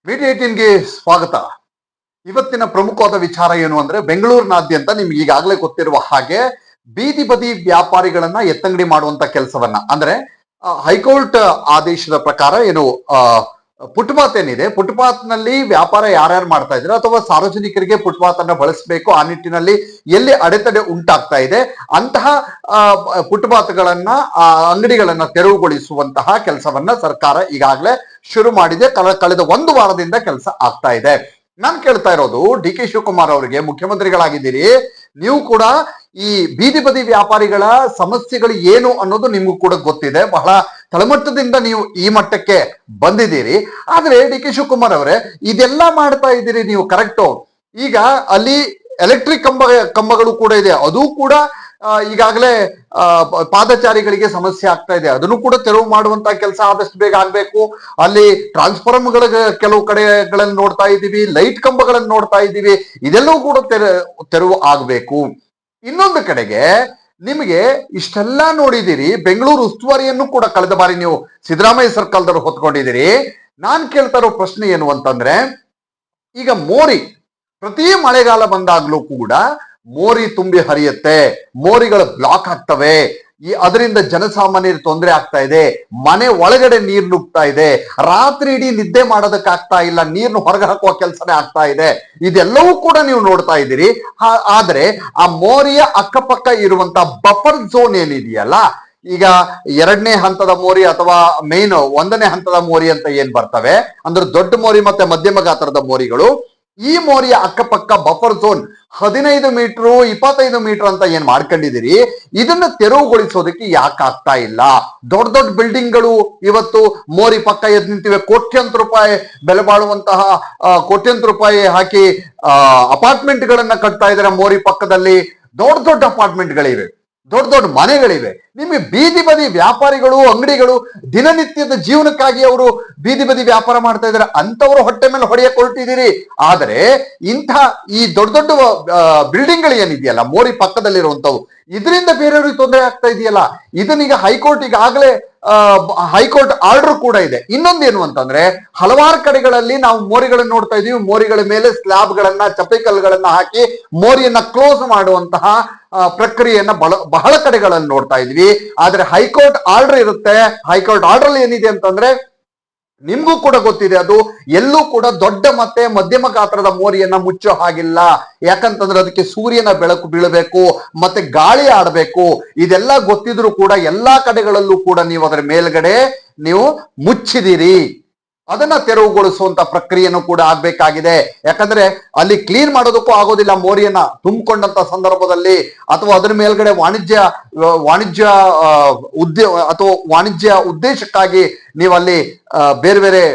Media 18ಗೆ ಸ್ವಾಗತ. ಇವತ್ತಿನ ಪ್ರಮುಖವಾದ ವಿಚಾರ ಏನು ಅಂದ್ರೆ, ಬೆಂಗಳೂರಿನಾದ್ಯಂತ ನಿಮ್ಗೆ ಈಗಾಗಲೇ ಗೊತ್ತಿರುವ ಹಾಗೆ ಬೀದಿ ಬದಿ ವ್ಯಾಪಾರಿಗಳನ್ನ ಎತ್ತಂಗಡಿ ಮಾಡುವಂತ ಕೆಲಸವನ್ನ, ಅಂದ್ರೆ ಹೈಕೋರ್ಟ್ ಆದೇಶದ ಪ್ರಕಾರ ಏನು ಫುಟ್ಪಾತ್ ಏನಿದೆ, ಫುಟ್ಪಾತ್ ನಲ್ಲಿ ವ್ಯಾಪಾರ ಯಾರ್ಯಾರು ಮಾಡ್ತಾ ಇದ್ರೆ ಅಥವಾ ಸಾರ್ವಜನಿಕರಿಗೆ ಫುಟ್ಪಾತ್ ಅನ್ನ ಬಳಸಬೇಕು, ಆ ನಿಟ್ಟಿನಲ್ಲಿ ಎಲ್ಲಿ ಅಡೆತಡೆ ಉಂಟಾಗ್ತಾ ಇದೆ ಅಂತಹ ಫುಟ್ಪಾತ್ಗಳನ್ನ ಅಂಗಡಿಗಳನ್ನ ತೆರವುಗೊಳಿಸುವಂತಹ ಕೆಲಸವನ್ನ ಸರ್ಕಾರ ಈಗಾಗಲೇ ಶುರು ಮಾಡಿದೆ. ಕಳೆದ ಒಂದು ವಾರದಿಂದ ಕೆಲಸ ಆಗ್ತಾ ಇದೆ. ನಾನು ಕೇಳ್ತಾ ಇರೋದು, ಡಿ ಕೆ ಶಿವಕುಮಾರ್ ಅವರಿಗೆ, ಮುಖ್ಯಮಂತ್ರಿಗಳಾಗಿದ್ದೀರಿ, ನೀವು ಕೂಡ ಈ ಬೀದಿ ಬದಿ ವ್ಯಾಪಾರಿಗಳ ಸಮಸ್ಯೆಗಳು ಏನು ಅನ್ನೋದು ನಿಮ್ಗೂ ಕೂಡ ಗೊತ್ತಿದೆ. ಬಹಳ ತಳಮಟ್ಟದಿಂದ ನೀವು ಈ ಮಟ್ಟಕ್ಕೆ ಬಂದಿದ್ದೀರಿ. ಆದ್ರೆ ಡಿ ಕೆ ಶಿವಕುಮಾರ್ ಅವರೇ, ಇದೆಲ್ಲ ಮಾಡ್ತಾ ಇದ್ದೀರಿ ನೀವು, ಕರೆಕ್ಟು. ಈಗ ಅಲ್ಲಿ ಎಲೆಕ್ಟ್ರಿಕ್ ಕಂಬಗಳು ಕೂಡ ಇದೆ, ಅದು ಕೂಡ ಈಗಾಗಲೇ ಪಾದಚಾರಿಗಳಿಗೆ ಸಮಸ್ಯೆ ಆಗ್ತಾ ಇದೆ, ಅದನ್ನು ಕೂಡ ತೆರವು ಮಾಡುವಂತ ಕೆಲಸ ಆದಷ್ಟು ಬೇಗ ಆಗ್ಬೇಕು. ಅಲ್ಲಿ ಟ್ರಾನ್ಸ್ಫಾರ್ಮರ್ಗಳ ಕೆಲವು ಕಡೆಗಳಲ್ಲಿ ನೋಡ್ತಾ ಇದ್ದೀವಿ, ಲೈಟ್ ಕಂಬಗಳನ್ನು ನೋಡ್ತಾ ಇದ್ದೀವಿ, ಇದೆಲ್ಲವೂ ಕೂಡ ತೆರವು ಆಗ್ಬೇಕು. ಇನ್ನೊಂದು ಕಡೆಗೆ ನಿಮಗೆ ಇಷ್ಟೆಲ್ಲ ನೋಡಿದಿರಿ, ಬೆಂಗಳೂರು ಉಸ್ತುವಾರಿಯನ್ನು ಕೂಡ ಕಳೆದ ಬಾರಿ ನೀವು ಸಿದ್ದರಾಮಯ್ಯ ಸರ್ಕಾರದವರು ಹೊತ್ಕೊಂಡಿದ್ದೀರಿ. ನಾನ್ ಕೇಳ್ತಾ ಇರೋ ಪ್ರಶ್ನೆ ಏನು ಅಂತಂದ್ರೆ, ಈಗ ಮೋರಿ ಪ್ರತಿ ಮಳೆಗಾಲ ಬಂದಾಗ್ಲೂ ಕೂಡ ಮೋರಿ ತುಂಬಿ ಹರಿಯುತ್ತೆ, ಮೋರಿಗಳು ಬ್ಲಾಕ್ ಆಗ್ತವೆ, ಅದರಿಂದ ಜನಸಾಮಾನ್ಯರಿಗೆ ತೊಂದರೆ ಆಗ್ತಾ ಇದೆ, ಮನೆ ಒಳಗಡೆ ನೀರು ನುಗ್ತಾ ಇದೆ, ರಾತ್ರಿ ಇಡೀ ನಿದ್ದೆ ಮಾಡೋದಕ್ಕಾಗ್ತಾ ಇಲ್ಲ, ನೀರ್ನು ಹೊರಗೆ ಹಾಕುವ ಕೆಲಸನೇ ಆಗ್ತಾ ಇದೆ. ಇದೆಲ್ಲವೂ ಕೂಡ ನೀವು ನೋಡ್ತಾ ಇದ್ದೀರಿ. ಆದ್ರೆ ಆ ಮೋರಿಯ ಅಕ್ಕಪಕ್ಕ ಇರುವಂತ ಬಫರ್ ಝೋನ್ ಏನಿದೆಯಲ್ಲ, ಈಗ 2ನೇ ಹಂತದ ಮೋರಿ ಅಥವಾ ಮೇನ್ 1ನೇ ಹಂತದ ಮೋರಿ ಅಂತ ಏನ್ ಬರ್ತವೆ, ಅಂದ್ರೆ ದೊಡ್ಡ ಮೋರಿ ಮತ್ತೆ ಮಧ್ಯಮ ಗಾತ್ರದ ಮೋರಿಗಳು, ಈ ಮೋರಿಯ ಅಕ್ಕಪಕ್ಕ ಬಫರ್ ಝೋನ್ 15 ಮೀಟರ್ 25 ಮೀಟರ್ ಅಂತ ಏನ್ ಮಾಡ್ಕೊಂಡಿದ್ದೀರಿ, ಇದನ್ನ ತೆರವುಗೊಳಿಸೋದಕ್ಕೆ ಯಾಕೆ ಆಗ್ತಾ ಇಲ್ಲ? ದೊಡ್ಡ ದೊಡ್ಡ ಬಿಲ್ಡಿಂಗ್ಗಳು ಇವತ್ತು ಮೋರಿ ಪಕ್ಕ ಎದ್ದು ನಿಂತಿವೆ, ಕೋಟ್ಯಂತರ ರೂಪಾಯಿ ಬೆಲೆ ಬಾಳುವಂತಹ ಕೋಟ್ಯಂತರ ರೂಪಾಯಿ ಹಾಕಿ ಅಪಾರ್ಟ್ಮೆಂಟ್ಗಳನ್ನ ಕಟ್ತಾ ಇದ್ದಾರೆ. ಮೋರಿ ಪಕ್ಕದಲ್ಲಿ ದೊಡ್ಡ ದೊಡ್ಡ ಅಪಾರ್ಟ್ಮೆಂಟ್ಗಳಿವೆ, ದೊಡ್ಡ ದೊಡ್ಡ ಮನೆಗಳಿವೆ. ನಿಮಗೆ ಬೀದಿ ಬದಿ ವ್ಯಾಪಾರಿಗಳು, ಅಂಗಡಿಗಳು ದಿನನಿತ್ಯದ ಜೀವನಕ್ಕಾಗಿ ಅವರು ಬೀದಿ ಬದಿ ವ್ಯಾಪಾರ ಮಾಡ್ತಾ ಇದ್ದಾರೆ, ಅಂತವರು ಹೊಟ್ಟೆ ಮೇಲೆ ಹೊಡೆಯಕ್ಕೆ ಹೊರಟಿದ್ದೀರಿ. ಆದರೆ ಇಂಥ ಈ ದೊಡ್ಡ ದೊಡ್ಡ ಬಿಲ್ಡಿಂಗ್ಗಳು ಏನಿದೆಯಲ್ಲ ಮೋರಿ ಪಕ್ಕದಲ್ಲಿರುವಂತವು, ಇದರಿಂದ ಬೇರೆಯವ್ರಿಗೆ ತೊಂದರೆ ಆಗ್ತಾ ಇದೆಯಲ್ಲ, ಇದನ್ನೀಗ ಹೈಕೋರ್ಟ್ ಈಗಾಗಲೇ ಹೈಕೋರ್ಟ್ ಆರ್ಡರ್ ಕೂಡ ಇದೆ. ಇನ್ನೊಂದೇನು ಅಂತಂದ್ರೆ, ಹಲವಾರು ಕಡೆಗಳಲ್ಲಿ ನಾವು ಮೋರಿಗಳನ್ನ ನೋಡ್ತಾ ಇದೀವಿ, ಮೋರಿಗಳ ಮೇಲೆ ಸ್ಲ್ಯಾಬ್ಗಳನ್ನ, ಚಪ್ಪೆಕಲ್ಲುಗಳನ್ನ ಹಾಕಿ ಮೋರಿಯನ್ನ ಕ್ಲೋಸ್ ಮಾಡುವಂತಹ ಪ್ರಕ್ರಿಯೆಯನ್ನ ಬಹಳ ಕಡೆಗಳಲ್ಲಿ ನೋಡ್ತಾ ಇದ್ವಿ. ಆದ್ರೆ ಹೈಕೋರ್ಟ್ ಆರ್ಡರ್ ಇರುತ್ತೆ. ಹೈಕೋರ್ಟ್ ಆರ್ಡರ್ ಏನಿದೆ ಅಂತಂದ್ರೆ, ನಿಮ್ಗೂ ಕೂಡ ಗೊತ್ತಿದೆ, ಅದು ಎಲ್ಲೂ ಕೂಡ ದೊಡ್ಡ ಮತ್ತೆ ಮಧ್ಯಮ ಗಾತ್ರದ ಮೋರಿಯನ್ನ ಮುಚ್ಚೋ ಹಾಗಿಲ್ಲ. ಯಾಕಂತಂದ್ರೆ ಅದಕ್ಕೆ ಸೂರ್ಯನ ಬೆಳಕು ಬೀಳಬೇಕು, ಮತ್ತೆ ಗಾಳಿ ಆಡಬೇಕು. ಇದೆಲ್ಲ ಗೊತ್ತಿದ್ರು ಕೂಡ ಎಲ್ಲಾ ಕಡೆಗಳಲ್ಲೂ ಕೂಡ ನೀವು ಅದರ ಮೇಲ್ಗಡೆ ನೀವು ಮುಚ್ಚಿದಿರಿ. ಅದನ್ನ ತೆರವುಗೊಳಿಸುವಂತ ಪ್ರಕ್ರಿಯೆನೂ ಕೂಡ ಆಗ್ಬೇಕಾಗಿದೆ. ಯಾಕಂದ್ರೆ ಅಲ್ಲಿ ಕ್ಲೀನ್ ಮಾಡೋದಕ್ಕೂ ಆಗೋದಿಲ್ಲ. ಮೋರಿಯನ್ನ ತುಂಬಿಕೊಂಡಂತ ಸಂದರ್ಭದಲ್ಲಿ ಅಥವಾ ಅದರ ಮೇಲ್ಗಡೆ ವಾಣಿಜ್ಯ ಉದ್ದೇಶಕ್ಕಾಗಿ ನೀವು ಅಲ್ಲಿ ಬೇರೆ ಬೇರೆ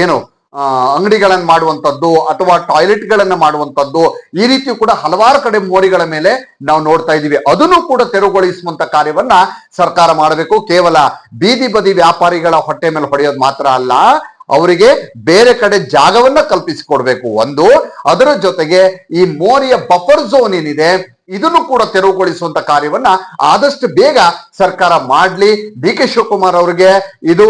ಏನು ಅಂಗಡಿಗಳನ್ನ ಮಾಡುವಂಥದ್ದು ಅಥವಾ ಟಾಯ್ಲೆಟ್ಗಳನ್ನ ಮಾಡುವಂಥದ್ದು, ಈ ರೀತಿ ಕೂಡ ಹಲವಾರು ಕಡೆ ಮೋರಿಗಳ ಮೇಲೆ ನಾವು ನೋಡ್ತಾ ಇದ್ದೀವಿ. ಅದನ್ನು ಕೂಡ ತೆರವುಗೊಳಿಸುವಂತ ಕಾರ್ಯವನ್ನ ಸರ್ಕಾರ ಮಾಡಬೇಕು. ಕೇವಲ ಬೀದಿ ಬದಿ ವ್ಯಾಪಾರಿಗಳ ಹೊಟ್ಟೆ ಮೇಲೆ ಹೊಡೆಯೋದು ಮಾತ್ರ ಅಲ್ಲ, ಅವರಿಗೆ ಬೇರೆ ಕಡೆ ಜಾಗವನ್ನ ಕಲ್ಪಿಸಿಕೊಡ್ಬೇಕು. ಒಂದು, ಅದರ ಜೊತೆಗೆ ಈ ಮೋರಿಯ ಬಫರ್ ಝೋನ್ ಏನಿದೆ ಇದನ್ನು ಕೂಡ ತೆರವುಗೊಳಿಸುವಂತ ಕಾರ್ಯವನ್ನ ಆದಷ್ಟು ಬೇಗ ಸರ್ಕಾರ ಮಾಡ್ಲಿ. ಡಿ ಕೆ ಶಿವಕುಮಾರ್ ಅವರಿಗೆ ಇದು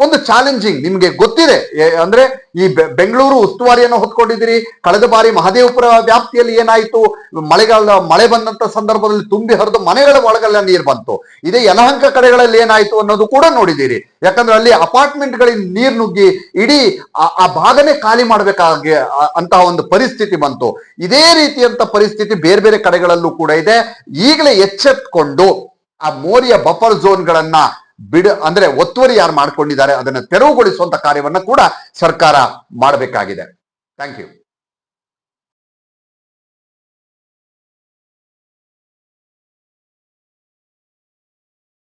ಒಂದು ಚಾಲೆಂಜಿಂಗ್. ನಿಮ್ಗೆ ಗೊತ್ತಿದೆ, ಅಂದ್ರೆ ಈ ಬೆಂಗಳೂರು ಉಸ್ತುವಾರಿಯನ್ನು ಹೊತ್ಕೊಂಡಿದ್ದೀರಿ. ಕಳೆದ ಬಾರಿ ಮಹದೇವಪುರ ವ್ಯಾಪ್ತಿಯಲ್ಲಿ ಏನಾಯ್ತು, ಮಳೆ ಬಂದಂತ ಸಂದರ್ಭದಲ್ಲಿ ತುಂಬಿ ಹರಿದು ಮನೆಗಳ ಒಳಗೆಲ್ಲ ನೀರು ಬಂತು. ಇದೇ ಯಲಹಂಕ ಕಡೆಗಳಲ್ಲಿ ಏನಾಯ್ತು ಅನ್ನೋದು ಕೂಡ ನೋಡಿದ್ದೀರಿ. ಯಾಕಂದ್ರೆ ಅಲ್ಲಿ ಅಪಾರ್ಟ್ಮೆಂಟ್ಗಳಿಗೆ ನೀರು ನುಗ್ಗಿ ಇಡೀ ಆ ಭಾಗನೇ ಖಾಲಿ ಮಾಡ್ಬೇಕಾಗಿ ಅಂತಹ ಒಂದು ಪರಿಸ್ಥಿತಿ ಬಂತು. ಇದೇ ರೀತಿಯಂತ ಪರಿಸ್ಥಿತಿ ಬೇರೆ ಬೇರೆ ಕಡೆಗಳಲ್ಲೂ ಕೂಡ ಇದೆ. ಈಗಲೇ ಎಚ್ಚೆತ್ಕೊಂಡು ಆ ಮೋರಿಯ ಬಫರ್ ಝೋನ್ಗಳನ್ನ ಅಂದ್ರೆ ಒತ್ತುವರಿ ಯಾರು ಮಾಡ್ಕೊಂಡಿದ್ದಾರೆ ಅದನ್ನ ತೆರವುಗೊಳಿಸುವಂತ ಕಾರ್ಯವನ್ನ ಕೂಡ ಸರ್ಕಾರ ಮಾಡಬೇಕಾಗಿದೆ. Thank you.